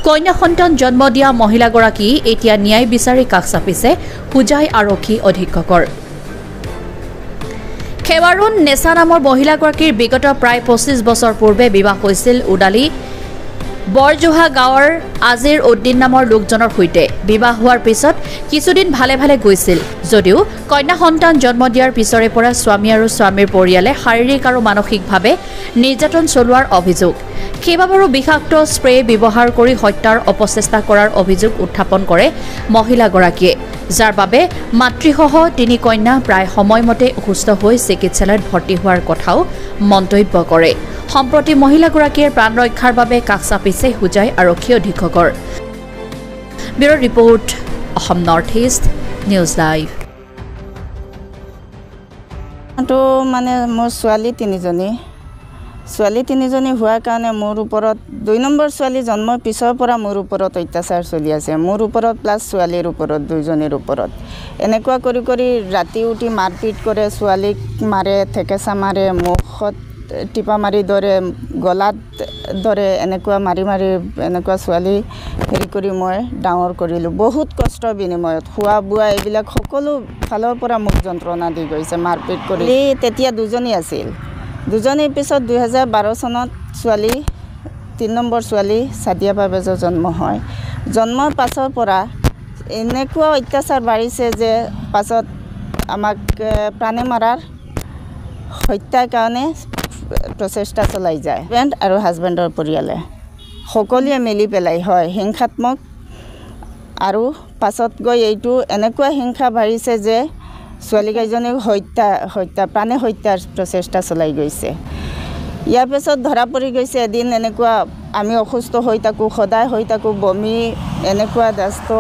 কন্যা সন্তান জন্ম দিয়া মহিলাগৰাকী এতিয়া ন্যায় বিচাৰি কাষ চাপিছে হোজাই আৰক্ষী অধীক্ষকৰ। খেৱাৰুন নেছা নামৰ মহিলাগৰাকীৰ বিগত প্ৰায় 25 বছৰ পূৰ্বে বিবাহ হৈছিল উডালি বৰজোহা গাঁৱৰ আজিৰ উদ্দিন নামৰ লোকজনৰ সৈতে। বিবাহ হোৱাৰ পিছত কিছুদিন ভালে ভালে গৈছিল যদিও কন্যা সন্তান জন্ম দিয়াৰ পিছৰে পৰা স্বামী আৰু স্বামীৰ পৰিয়ালে শাৰীৰিক আৰু মানসিকভাৱে নিৰ্যাতন চলোৱাৰ অভিযোগ। কেইবাবাৰো বিষাক্ত স্প্ৰে ব্যৱহাৰ কৰি হত্যাৰ অপচেষ্টা কৰাৰ অভিযোগ উত্থাপন কৰে মহিলাগৰাকীয়ে, যাৰ বাবে মাতৃসহ 3 কন্যা প্ৰায় সময়মতে অসুস্থ হৈ চিকিৎসালয়ত ভৰ্তি হোৱাৰ কথাও মন্তব্য কৰে। সম্প্ৰতি মহিলাগৰাকীৰ প্ৰাণ ৰক্ষাৰ বাবে কাষ চাপিছে হোজাই আৰক্ষী অধীক্ষকৰ। Bureau' report, Assam north east news live. মানে মোৰ ছোৱালী 3জনী হোৱাৰ কাৰণে মোৰ ওপৰত 2 নম্বৰ ছোৱালী জন্মৰ পিছৰ পৰা মোৰ ওপৰত অত্যাচাৰ চলি আছে, মোৰ ওপৰত প্লাছ ছোৱালীৰ ওপৰত, 2জনীৰ ওপৰত। এনেকুৱা কৰি কৰি ৰাতি উঠি মাৰপিট কৰে, ছোৱালীক মাৰে, ঠেকেচা মাৰে, মুখত টিপা মাৰি ধৰে, গলাত ধৰে, এনেকুৱা মাৰি মাৰি এনেকুৱা ছোৱালী হেৰি কৰি মই ডাঙৰ কৰিলোঁ। বহুত কষ্টৰ বিনিময়ত খোৱা বোৱা এইবিলাক সকলো ফালৰ পৰা মোক যন্ত্ৰণা দি গৈছে, মাৰপিট কৰি। তেতিয়া 2জনী আছিল, 2জনীৰ পিছত 2012 চনত ছোৱালী 3 নম্বৰ ছোৱালী ছাদিয়া পাৰভেজৰ জন্ম হয়। জন্মৰ পাছৰ পৰা এনেকুৱা অত্যাচাৰ বাঢ়িছে যে পাছত আমাক প্ৰাণে মাৰাৰ হত্যাৰ কাৰণে প্ৰচেষ্টা চলাই যায়। হাজবেণ্ড আৰু হাজবেণ্ডৰ পৰিয়ালে সকলোৱে মিলি পেলাই হয় হিংসাত্মক, আৰু পাছত গৈ এইটো এনেকুৱা হিংসা বাঢ়িছে যে ছোৱালীকেইজনীক প্ৰাণে হত্যাৰ প্ৰচেষ্টা চলাই গৈছে। ইয়াৰ পিছত ধৰা পৰি গৈছে এদিন এনেকুৱা আমি অসুস্থ হৈ থাকোঁ, সদায় হৈ থাকোঁ, বমি এনেকুৱা দস্ত,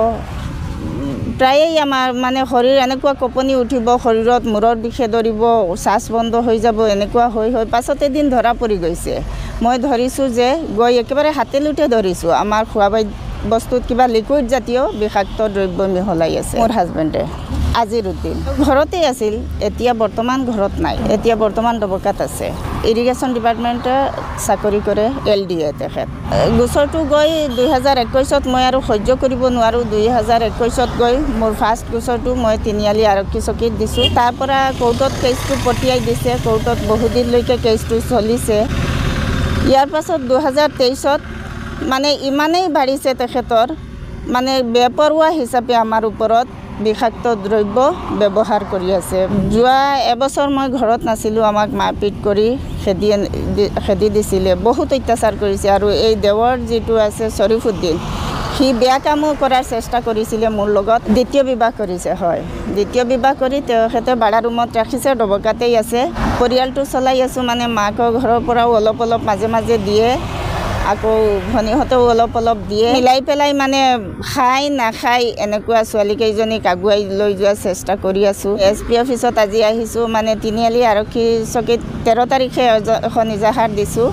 প্ৰায়েই আমাৰ মানে শৰীৰ এনেকুৱা কঁপনি উঠিব, শৰীৰত মূৰৰ বিষে ধৰিব, শ্বাস বন্ধ হৈ যাব, এনেকুৱা হৈ পাছত এদিন ধৰা পৰি গৈছে। মই ধৰিছোঁ যে গৈ একেবাৰে হাতে লুটে ধৰিছোঁ, আমাৰ খোৱা বস্তুত কিবা লিকুইড জাতীয় বিষাক্ত দ্ৰব্য মিহলাই আছে। মোৰ হাজবেণ্ডে আজিৰ উদ্দিন ঘৰতেই আছিল, এতিয়া বৰ্তমান ঘৰত নাই, এতিয়া বৰ্তমান দবকাত আছে। ইৰিগেশ্যন ডিপাৰ্টমেণ্টে চাকৰি কৰে, LDA তেখেত। গোচৰটো গৈ 2021ত মই আৰু সহ্য কৰিব নোৱাৰোঁ। 2021ত গৈ মোৰ ফাৰ্ষ্ট গোচৰটো মই তিনিআলি আৰক্ষী চকীত দিছোঁ। তাৰ পৰা কোৰ্টত কেছটো পঠিয়াই দিছে, কোৰ্টত বহুদিনলৈকে কেছটো চলিছে। ইয়াৰ পাছত 2023ত মানে ইমানেই বাঢ়িছে তেখেতৰ, মানে বেপৰোৱা হিচাপে আমাৰ ওপৰত বিষাক্ত দ্ৰব্য ব্যৱহাৰ কৰি আছে। যোৱা এবছৰ মই ঘৰত নাছিলোঁ, আমাক মাৰপিট কৰি খেদি দিছিলে, বহুত অত্যাচাৰ কৰিছে। আৰু এই দেৱৰ যিটো আছে শ্বৰীফুদ্দিন, সি বেয়া কামো কৰাৰ চেষ্টা কৰিছিলে মোৰ লগত। দ্বিতীয় বিবাহ কৰিছে, হয়, দ্বিতীয় বিবাহ কৰি তেখেতে ভাড়া ৰুমত ৰাখিছে, দবকাতেই আছে। পৰিয়ালটো চলাই আছোঁ, মানে মাকৰ ঘৰৰ পৰাও অলপ অলপ মাজে মাজে দিয়ে, আকৌ ভনীহঁতেও অলপ অলপ দিয়ে, মিলাই পেলাই মানে খাই নাখাই এনেকুৱা ছোৱালীকেইজনীক আগুৱাই লৈ যোৱাৰ চেষ্টা কৰি আছোঁ। SP অফিচত আজি আহিছোঁ, মানে তিনিআলি আৰক্ষী চকীত 13 তাৰিখে এখন ইজাহাৰ দিছোঁ।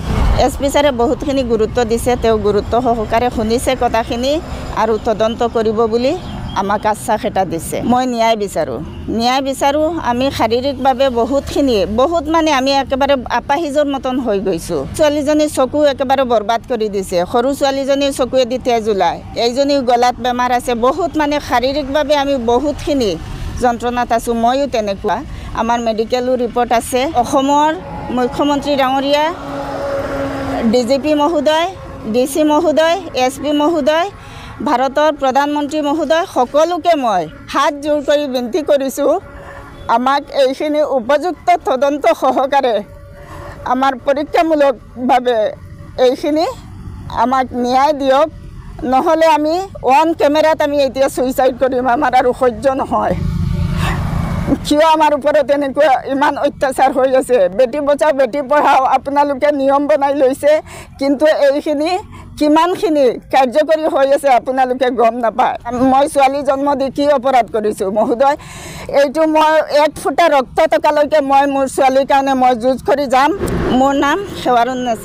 SP ছাৰে বহুতখিনি গুৰুত্ব দিছে, তেওঁ গুৰুত্ব সহকাৰে শুনিছে কথাখিনি আৰু তদন্ত কৰিব বুলি আমাক আশ্বাস এটা দিছে। মই ন্যায় বিচাৰোঁ। আমি শাৰীৰিকভাৱে বহুত মানে আমি একেবাৰে আপাহিজৰ মতন হৈ গৈছোঁ। ছোৱালীজনীৰ চকু একেবাৰে বৰবাদ কৰি দিছে, সৰু ছোৱালীজনীৰ চকুৱেদি তেজ ওলায়, এইজনীৰ গলাত বেমাৰ আছে, বহুত মানে শাৰীৰিকভাৱে আমি বহুতখিনি যন্ত্ৰণাত আছোঁ। ময়ো তেনেকুৱা, আমাৰ মেডিকেলো ৰিপৰ্ট আছে। অসমৰ মুখ্যমন্ত্ৰী ডাঙৰীয়া, DGP মহোদয়, DC মহোদয়, SP মহোদয়, ভাৰতৰ প্ৰধানমন্ত্ৰী মহোদয়, সকলোকে মই হাত জোৰ কৰি বিনতি কৰিছোঁ, আমাক এইখিনি উপযুক্ত তদন্ত সহকাৰে আমাৰ পৰীক্ষামূলকভাৱে এইখিনি আমাক ন্যায় দিয়ক, নহ'লে আমি অন কেমেৰাত আমি এতিয়া ছুইচাইড কৰিম, আমাৰ আৰু সহ্য নহয়। কিয় আমাৰ ওপৰত এনেকুৱা ইমান অত্যাচাৰ হৈ আছে? বেটি বচাও বেটি পঢ়াও আপোনালোকে নিয়ম বনাই লৈছে, কিন্তু এইখিনি কিমানখিনি কাৰ্যকৰী হৈ আছে আপোনালোকে গম নাপায়। মই ছোৱালী জন্ম দি কি অপৰাধ কৰিছোঁ মহোদয়? এইটো মই 1 ফুটা ৰক্ত টকালৈকে মই মোৰ ছোৱালীৰ কাৰণে মই যুঁজ কৰি যাম। মোৰ নাম খেৱাৰুন নেছা।